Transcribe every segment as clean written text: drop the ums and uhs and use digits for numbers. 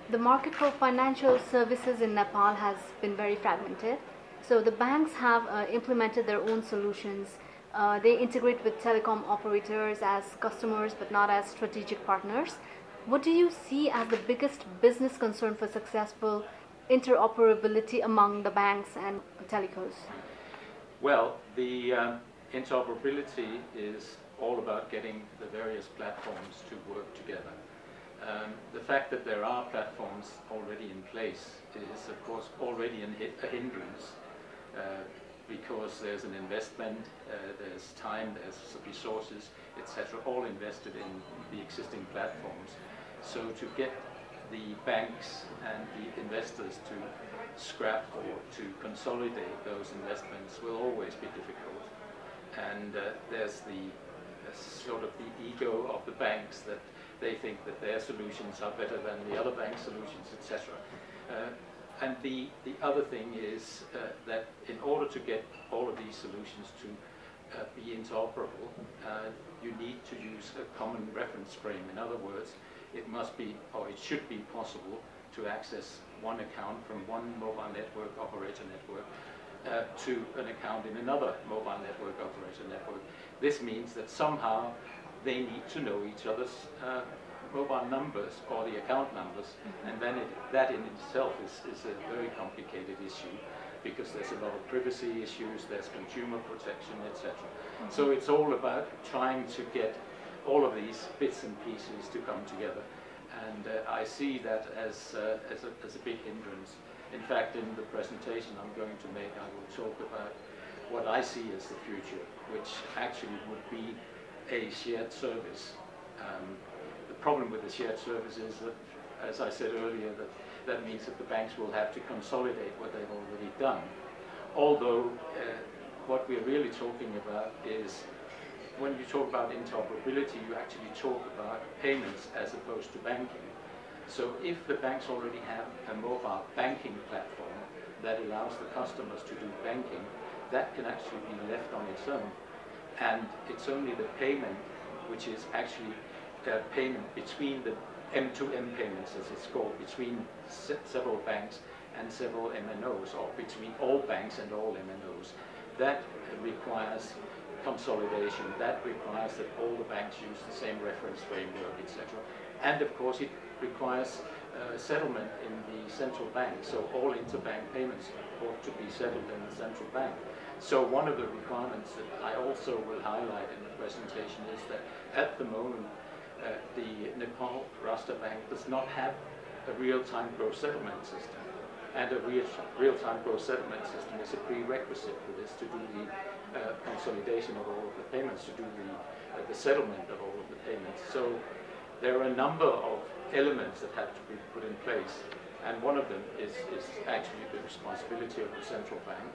The market for financial services in Nepal has been very fragmented. So the banks have implemented their own solutions. They integrate with telecom operators as customers but not as strategic partners. What do you see as the biggest business concern for successful interoperability among the banks and telecos? Well, the interoperability is all about getting the various platforms to work together. The fact that there are platforms already in place is, of course, already a hindrance because there's an investment, there's time, there's resources, etc., all invested in the existing platforms. So to get the banks and the investors to scrap or to consolidate those investments will always be difficult. And there's the sort of the ego of the banks that they think that their solutions are better than the other bank solutions, etc. And the other thing is that in order to get all of these solutions to be interoperable, you need to use a common reference frame. In other words, it must be, or it should be possible to access one account from one mobile network operator network to an account in another mobile network operator network. This means that somehow they need to know each other's mobile numbers or the account numbers, and then that in itself is a very complicated issue because there's a lot of privacy issues, there's consumer protection, etc. So it's all about trying to get all of these bits and pieces to come together, and I see that as a big hindrance. In fact, in the presentation I'm going to make, I will talk about what I see as the future, which actually would be a shared service. The problem with the shared service is that, as I said earlier, that means that the banks will have to consolidate what they've already done. Although what we're really talking about is, when you talk about interoperability, you actually talk about payments as opposed to banking. So if the banks already have a mobile banking platform that allows the customers to do banking, that can actually be left on its own. And it's only the payment, which is actually a payment between the M2M payments, as it's called, between several banks and several MNOs, or between all banks and all MNOs. That requires consolidation. That requires that all the banks use the same reference framework, etc. And of course it requires settlement in the central bank, so all interbank payments ought to be settled in the central bank. So one of the requirements that I also will highlight in the presentation is that at the moment the Nepal Rasta Bank does not have a real-time gross settlement system, and a real-time gross settlement system is a prerequisite for this, to do the consolidation of all of the payments, to do the settlement of all of the payments. So there are a number of elements that have to be put in place, and one of them is actually the responsibility of the central bank.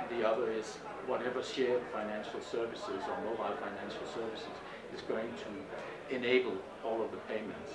The other is whatever shared financial services or mobile financial services is going to enable all of the payments.